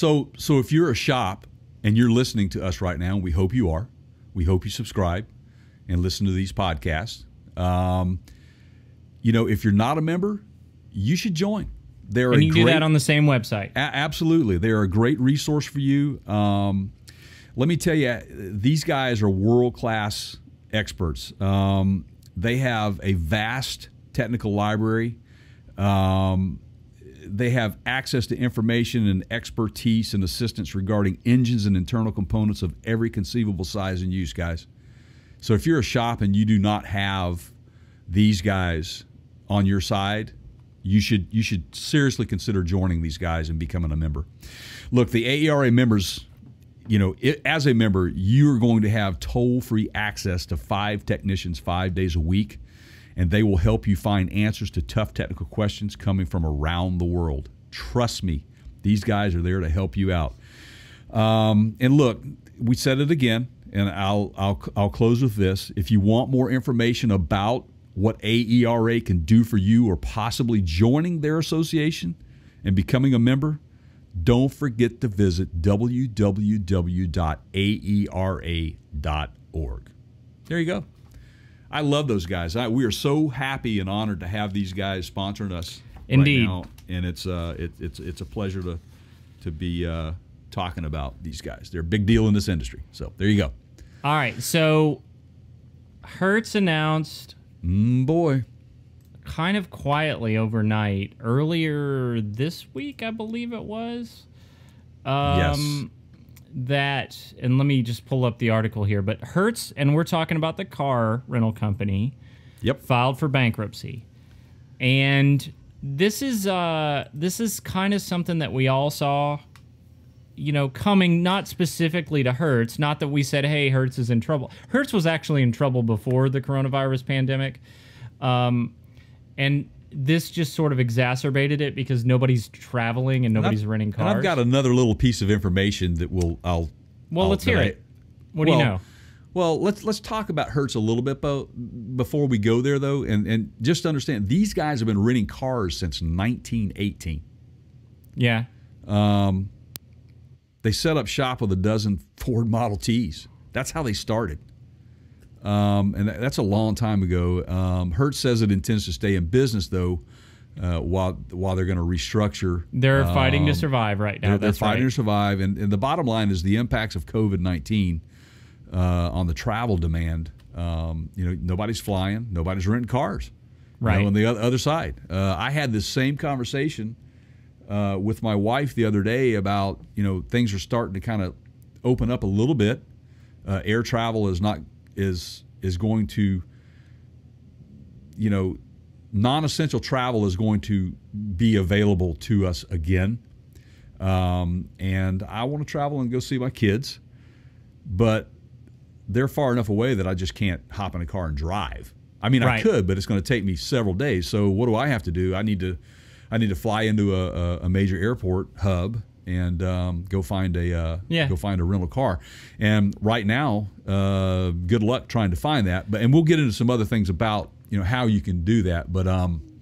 So if you're a shop and you're listening to us right now, we hope you are. We hope you subscribe and listen to these podcasts. If you're not a member, you should join. And you do that on the same website. Absolutely. They're a great resource for you. Let me tell you, these guys are world-class experts. They have a vast technical library. They have access to information and expertise and assistance regarding engines and internal components of every conceivable size and use, guys. So if you're a shop and you do not have these guys on your side, you should seriously consider joining these guys and becoming a member. Look, the AERA members, as a member, you're going to have toll-free access to 5 technicians 5 days a week, and they will help you find answers to tough technical questions coming from around the world. Trust me, these guys are there to help you out. And look, we said it again, and I'll close with this. If you want more information about what AERA can do for you, or possibly joining their association and becoming a member, don't forget to visit www.aera.org. There you go. I love those guys. We are so happy and honored to have these guys sponsoring us. Indeed. Right now, and it's a pleasure to be talking about these guys. They're a big deal in this industry. So there you go. All right. So Hertz announced, kind of quietly overnight, earlier this week, I believe it was. Yes. That, and let me just pull up the article here, but Hertz, and we're talking about the car rental company, filed for bankruptcy. And this is kind of something that we all saw, coming, not specifically to Hertz, not that we said, hey, Hertz is in trouble. Hertz was actually in trouble before the coronavirus pandemic. And this just sort of exacerbated it because nobody's traveling and nobody's renting cars. And I've got another little piece of information that let's hear it. What do you know? Well, let's talk about Hertz a little bit before we go there, though, and just understand these guys have been renting cars since 1918. Yeah. They set up shop with a dozen Ford Model Ts. That's how they started. And that's a long time ago. Hertz says it intends to stay in business, though, while they're going to restructure. They're fighting to survive right now. They're fighting to survive. And the bottom line is the impacts of COVID-19 on the travel demand. Nobody's flying. Nobody's renting cars. Right. On the other side. I had this same conversation with my wife the other day about, things are starting to kind of open up a little bit. Air travel is going to, non-essential travel is going to be available to us again. And I want to travel and go see my kids, but they're far enough away that I just can't hop in a car and drive. I mean, I could, but it's going to take me several days. So what do I have to do? I need to fly into a major airport hub and go find a rental car. And right now, good luck trying to find that. And we'll get into some other things about how you can do that. But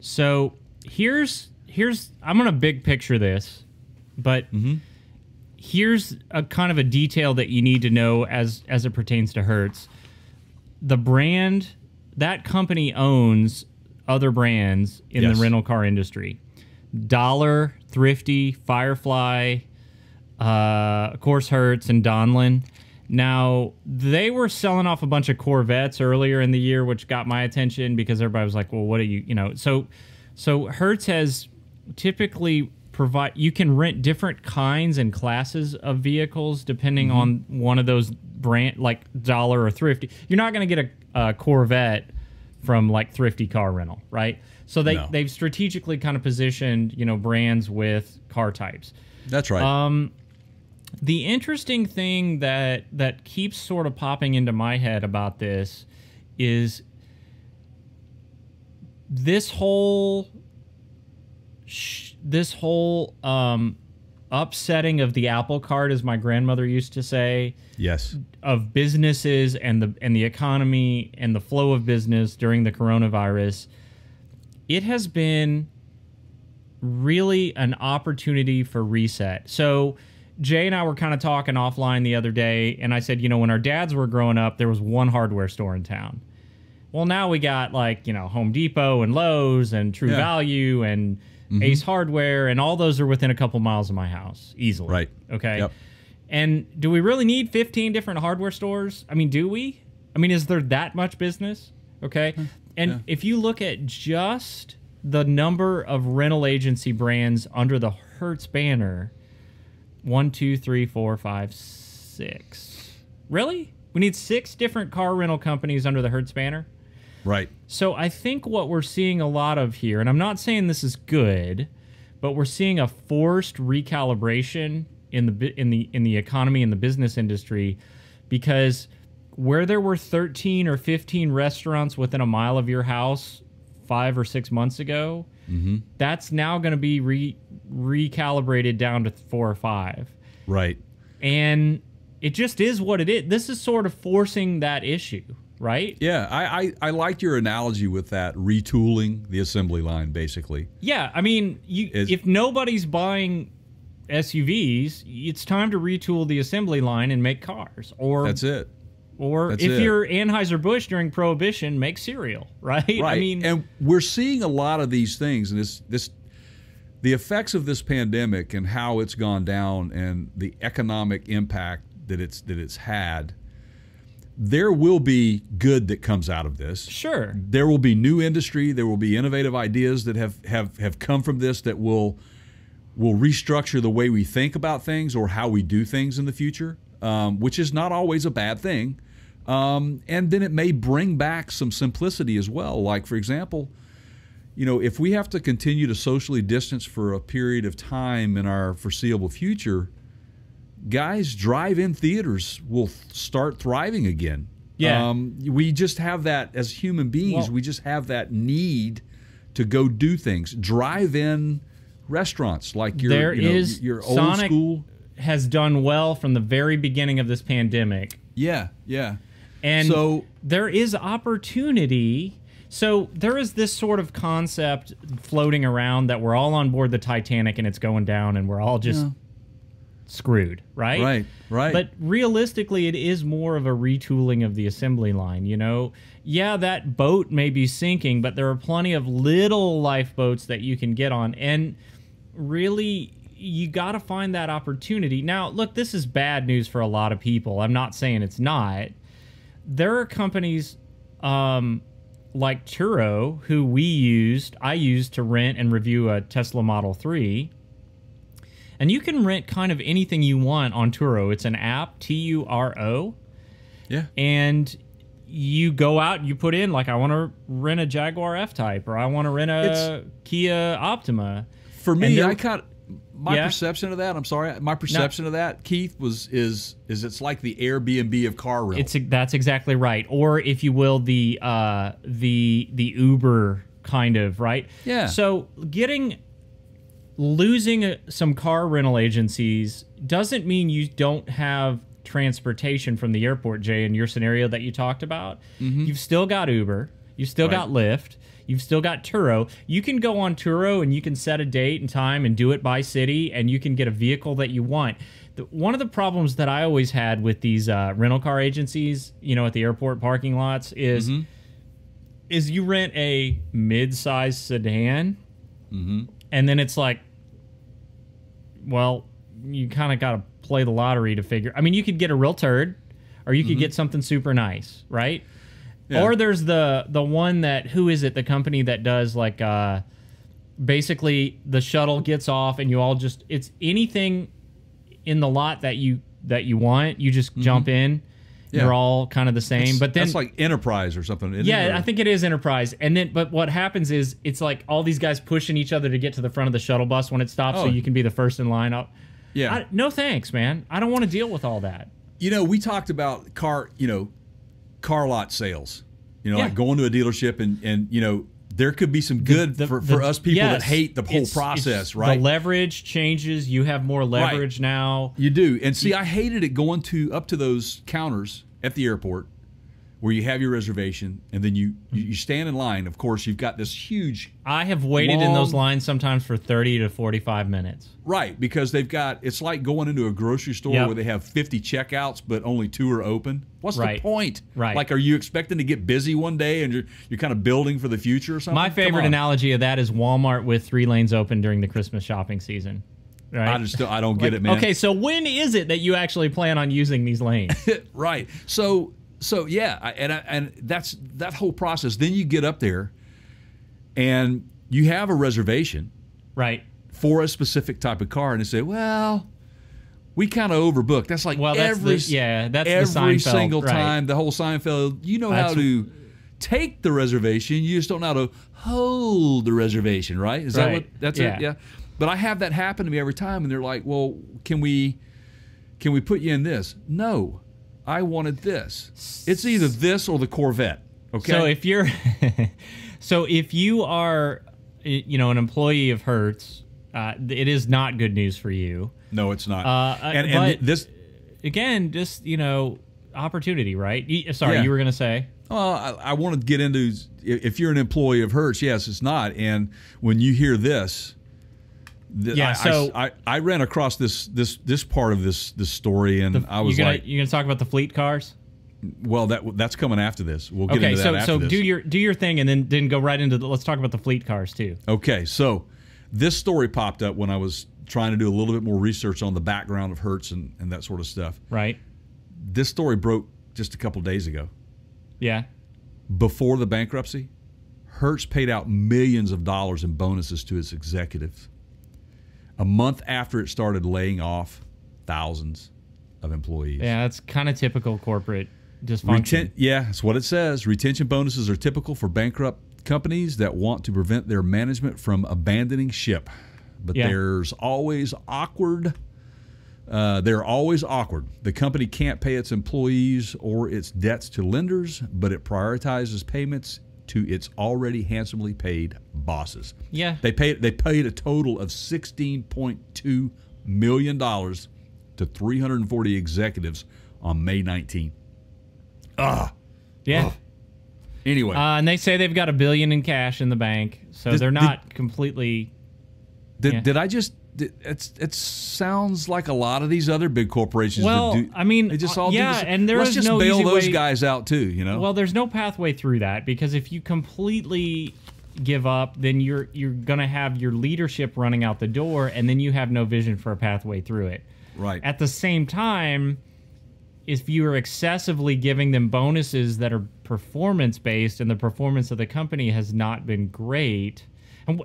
so here's I'm gonna big picture this, but here's a kind of a detail that you need to know as it pertains to Hertz. The brand, that company owns other brands in the rental car industry. Dollar, Thrifty, Firefly, of course Hertz, and Donlin. Now, they were selling off a bunch of Corvettes earlier in the year, which got my attention because everybody was like, well, what are you, So Hertz has typically you can rent different kinds and classes of vehicles depending on one of those brand, like Dollar or Thrifty. You're not going to get a Corvette from like Thrifty Car Rental, right? So they've strategically kind of positioned, brands with car types. That's right. The interesting thing that keeps sort of popping into my head about this is this whole upsetting of the apple cart, as my grandmother used to say. Yes. Of businesses and the economy and the flow of business during the coronavirus. It has been really an opportunity for reset. So Jay and I were kind of talking offline the other day, and I said, you know, when our dads were growing up, there was one hardware store in town. Well, now we got, like, you know, Home Depot and Lowe's and True Value and Ace Hardware, and all those are within a couple miles of my house, easily. Right. Okay. Yep. And do we really need 15 different hardware stores? I mean, do we? I mean, is there that much business? Okay. And if you look at just the number of rental agency brands under the Hertz banner, 1, 2, 3, 4, 5, 6. Really? We need 6 different car rental companies under the Hertz banner? Right. So I think what we're seeing a lot of here, and I'm not saying this is good, but we're seeing a forced recalibration in the economy and the business industry, because where there were 13 or 15 restaurants within a mile of your house 5 or 6 months ago, that's now going to be recalibrated down to 4 or 5. Right. And it just is what it is. This is sort of forcing that issue, right? Yeah, I liked your analogy with that, retooling the assembly line, basically. Yeah, I mean, if nobody's buying SUVs, it's time to retool the assembly line and make cars. Or that's it. Or if you're Anheuser-Busch during Prohibition, make cereal, right? Right. I mean, and we're seeing a lot of these things, and the effects of this pandemic and how it's gone down and the economic impact that it's had. There will be good that comes out of this. Sure. There will be new industry. There will be innovative ideas that have come from this that will restructure the way we think about things or how we do things in the future, which is not always a bad thing. And then it may bring back some simplicity as well. Like, for example, you know, if we have to continue to socially distance for a period of time in our foreseeable future, guys, drive-in theaters will start thriving again. Yeah. We just have that as human beings. Well, we just have that need to go do things. Drive-in restaurants, like your old Sonic school has done well from the very beginning of this pandemic. Yeah, yeah. And so there is opportunity. So there is this sort of concept floating around that we're all on board the Titanic and it's going down and we're all just screwed, right? Right, right. But realistically, it is more of a retooling of the assembly line, you know? Yeah, that boat may be sinking, but there are plenty of little lifeboats that you can get on. And really, you got to find that opportunity. Now, look, this is bad news for a lot of people. I'm not saying it's not. There are companies like Turo, who I used to rent and review a Tesla Model 3. And you can rent kind of anything you want on Turo. It's an app, Turo. Yeah. And you go out, you put in, like, I want to rent a Jaguar F-Type, or I want to rent a Kia Optima. For me, my perception of that, I'm sorry, my perception of that, Keith, is it's like the Airbnb of car rental. That's exactly right. Or, if you will, the Uber kind of, right? Yeah. So losing some car rental agencies doesn't mean you don't have transportation from the airport, Jay, in your scenario that you talked about. You've still got Uber. You've still got Lyft. You've still got Turo. You can go on Turo and you can set a date and time and do it by city, and you can get a vehicle that you want. One of the problems that I always had with these rental car agencies, you know, at the airport parking lots is you rent a mid-sized sedan, and then it's like, well, you kind of got to play the lottery to figure. I mean, you could get a real turd, or you could get something super nice, right? Yeah. Or there's the one that, who is it? The company that does, like, basically the shuttle gets off and you all just, it's anything in the lot that you want, you just jump in. Yeah. You're all kind of the same. But then that's like Enterprise or something. Isn't it? Or? I think it is Enterprise. And then, but what happens is it's like all these guys pushing each other to get to the front of the shuttle bus when it stops, so you can be the first in line up. Yeah. No thanks, man. I don't want to deal with all that. You know, we talked about car lot sales. You know, like going to a dealership and you know, there could be some good for us people that hate the whole process, right? The leverage changes. You have more leverage now. You do. And see, I hated it going up to those counters at the airport where you have your reservation, and then you stand in line. Of course, you've got this huge. I have waited in those lines sometimes for 30 to 45 minutes. Right, because they've got, it's like going into a grocery store where they have 50 checkouts, but only 2 are open. What's the point? Right. Like, are you expecting to get busy one day and you're kind of building for the future or something? My favorite analogy of that is Walmart with 3 lanes open during the Christmas shopping season. Right? I don't get it, man. Okay, so when is it that you actually plan on using these lanes? Right. So yeah, and that's that whole process. Then you get up there, and you have a reservation, right, for a specific type of car, and they say, "Well, we kind of overbooked." That's like every single time. The whole Seinfeld. You know how to take the reservation. You just don't know how to hold the reservation, right? Is that what? That's it. Yeah. But I have that happen to me every time, and they're like, "Well, can we put you in this?" No. I wanted this. It's either this or the Corvette. Okay. So if you're, so if you are, an employee of Hertz, it is not good news for you. No, it's not. And this, again, just opportunity, right? Sorry, you were gonna say. Well, I want to get into, if you're an employee of Hertz, yes, it's not. And when you hear this. I ran across this part of this story, and I was like, "You gonna talk about the fleet cars?" Well, that's coming after this. We'll get into that after this. So do your thing, and then go right into let's talk about the fleet cars too. Okay, so this story popped up when I was trying to do a little bit more research on the background of Hertz and that sort of stuff. Right. This story broke just a couple days ago. Yeah. Before the bankruptcy, Hertz paid out millions of dollars in bonuses to its executives. A month after it started laying off thousands of employees. Yeah, that's kind of typical corporate dysfunction. That's what it says. Retention bonuses are typical for bankrupt companies that want to prevent their management from abandoning ship. But there's always awkward. They're always awkward. The company can't pay its employees or its debts to lenders, but it prioritizes payments to its already handsomely paid bosses. Yeah. They paid a total of $16.2 million to 340 executives on May 19. Yeah. Anyway. And they say they've got $1 billion in cash in the bank, so they're not completely... Did I just... It sounds like a lot of these other big corporations. I mean, they just all do this. And let's just no bail easy those way, guys out too. Well, there's no pathway through that, because if you completely give up, then you're gonna have your leadership running out the door, and then you have no vision for a pathway through it. Right. At the same time, if you are excessively giving them bonuses that are performance based, and the performance of the company has not been great.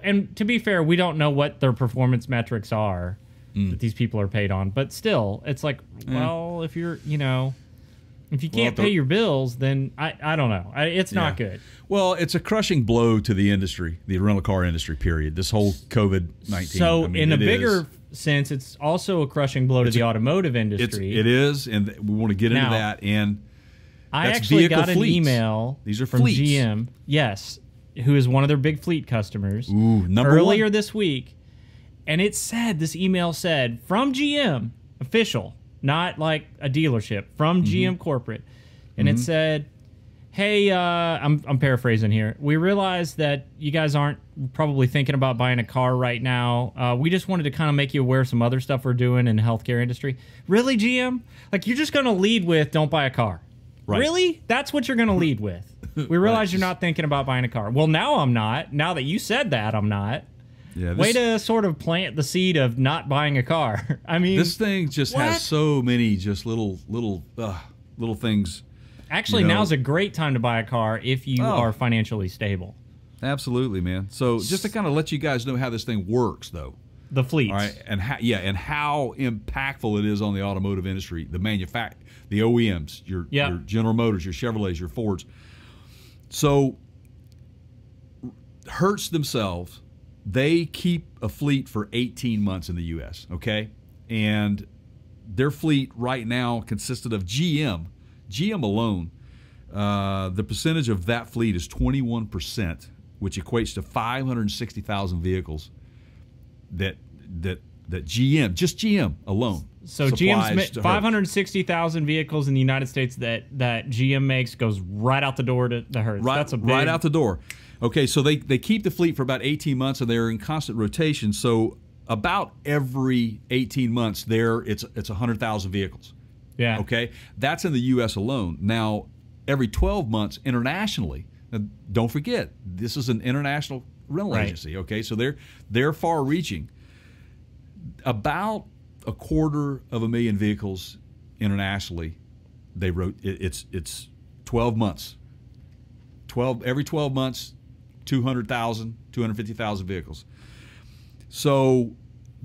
And to be fair, we don't know what their performance metrics are that these people are paid on. But still, it's like, well, if you're, if you can't pay your bills, then I don't know. It's not good. Well, it's a crushing blow to the industry, the rental car industry, period. This whole COVID-19. So in a bigger sense, it's also a crushing blow to the automotive industry. It is, and we want to get into that. And I actually got an email from fleets. GM. Yes. Who is one of their big fleet customers, earlier this week, and this email said, from GM, official, not like a dealership, from GM corporate, and it said, hey, I'm paraphrasing here, we realize that you guys aren't probably thinking about buying a car right now. We just wanted to kind of make you aware of some other stuff we're doing in the healthcare industry. Really, GM? Like, you're just going to lead with, don't buy a car. Right. Really? That's what you're going to lead with. We realize you're not thinking about buying a car. Well, now I'm not. Now that you said that, I'm not. Yeah, way to sort of plant the seed of not buying a car. I mean, this thing just has so many just little things. Actually, now's a great time to buy a car if you are financially stable. Absolutely, man. So just to kind of let you guys know how this thing works, though. The fleets. All right, and how impactful it is on the automotive industry, the the OEMs, your General Motors, your Chevrolets, your Fords. So Hertz themselves, they keep a fleet for 18 months in the U.S., okay? And their fleet right now consisted of GM alone. The percentage of that fleet is 21%, which equates to 560,000 vehicles that just GM alone. So GM's 560,000 vehicles in the United States that GM makes goes right out the door to Hertz. That's right out the door. Okay, so they keep the fleet for about 18 months, and they're in constant rotation. So about every 18 months, it's 100,000 vehicles. Yeah. Okay, that's in the U.S. alone. Now, every 12 months internationally. Now, don't forget, this is an international rental agency. Okay, so they're far-reaching. About 250,000 vehicles internationally. They wrote it's 12 months. Every 12 months, 200,000, 250,000 vehicles. So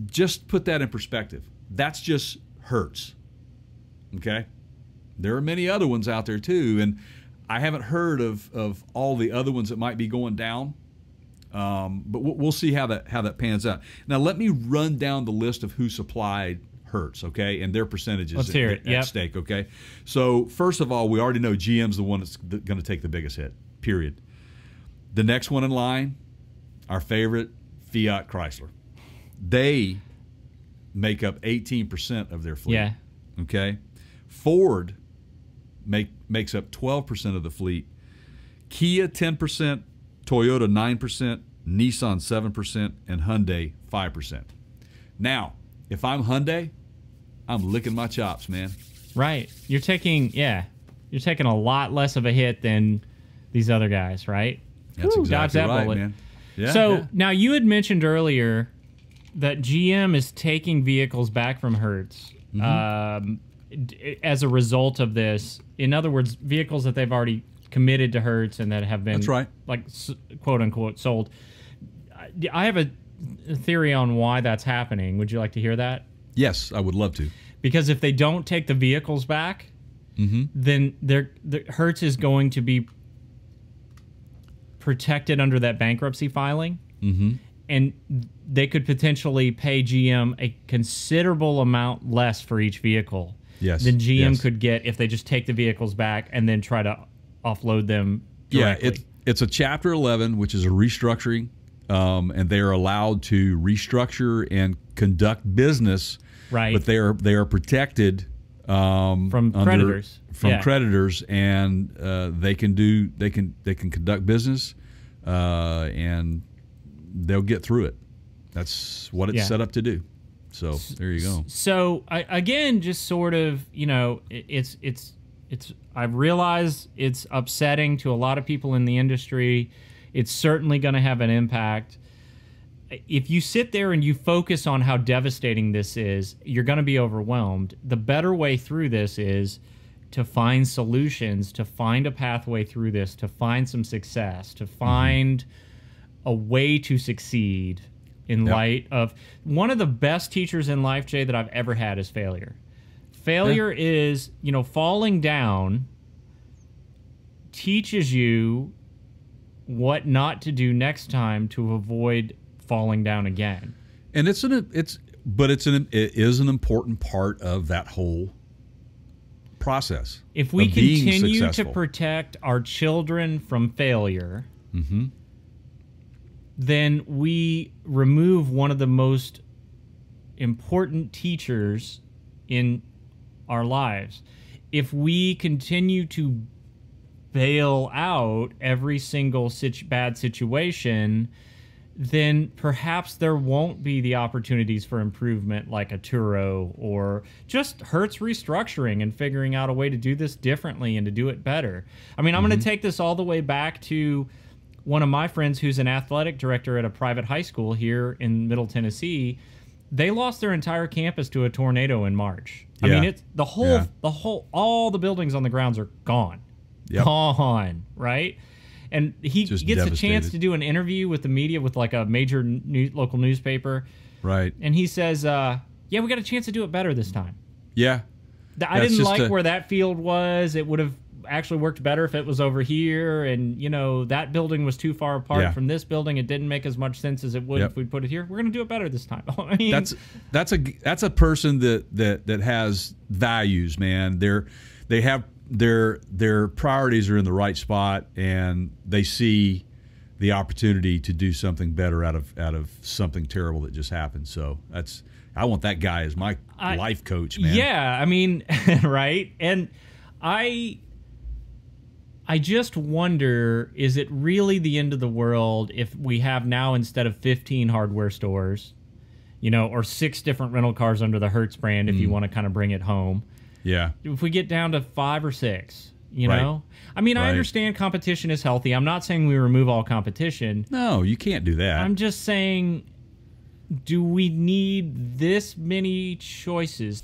just put that in perspective. That's just Hertz. Okay? There are many other ones out there too, and I haven't heard of all the other ones that might be going down. But we'll see how that pans out. Now let me run down the list of who supplied Hertz, okay, and their percentages at stake, okay. So first of all, we already know GM's the one that's going to take the biggest hit. Period. The next one in line, our favorite, Fiat Chrysler. They make up 18% of their fleet. Yeah. Okay. Ford makes up 12% of the fleet. Kia 10%. Toyota 9%, Nissan 7%, and Hyundai 5%. Now, if I'm Hyundai, I'm licking my chops, man. Right. You're taking a lot less of a hit than these other guys, right? That's exactly right, bullet. Man. Yeah, so now you had mentioned earlier that GM is taking vehicles back from Hertz as a result of this. In other words, vehicles that they've already committed to Hertz and that have been like quote unquote sold. I have a theory on why that's happening. Would you like to hear that? Yes, I would love to. Because if they don't take the vehicles back, then Hertz is going to be protected under that bankruptcy filing, and they could potentially pay GM a considerable amount less for each vehicle than GM could get if they just take the vehicles back and then try to offload them directly. Yeah, it's a Chapter 11, which is a restructuring, and they are allowed to restructure and conduct business, right? But they are protected from creditors, creditors, and they can conduct business, and they'll get through it. That's what it's set up to do. So there you go. So again, just sort of, it's I realize it's upsetting to a lot of people in the industry. It's certainly going to have an impact. If you sit there and you focus on how devastating this is, you're going to be overwhelmed. The better way through this is to find solutions, to find a pathway through this, to find some success, to find a way to succeed in light of one of the best teachers in life, Jay, that I've ever had is failure. Failure is, falling down teaches you what not to do next time to avoid falling down again. And it is an important part of that whole process. If we continue to protect our children from failure, then we remove one of the most important teachers in our lives. If we continue to bail out every single bad situation, then perhaps there won't be the opportunities for improvement like a Turo or just Hertz restructuring and figuring out a way to do this differently and to do it better. I mean, I'm going to take this all the way back to one of my friends who's an athletic director at a private high school here in Middle Tennessee. They lost their entire campus to a tornado in March. I mean, it's all the buildings on the grounds are gone. Gone, right? And he just gets a chance to do an interview with the media with like a major local newspaper. Right. And he says, we got a chance to do it better this time. Yeah. I didn't like where that field was. It would have actually worked better if it was over here. And, that building was too far apart from this building. It didn't make as much sense as it would if we put it here. We're going to do it better this time. I mean, that's a person that has values, man. Their priorities are in the right spot, and they see the opportunity to do something better out of something terrible that just happened. So I want that guy as my life coach, man. Yeah, I mean, right? And I just wonder, is it really the end of the world if we have now, instead of 15 hardware stores, or 6 different rental cars under the Hertz brand, if you want to kind of bring it home? Yeah. If we get down to 5 or 6, you Right. know? I mean, I understand competition is healthy. I'm not saying we remove all competition. No, you can't do that. I'm just saying, do we need this many choices?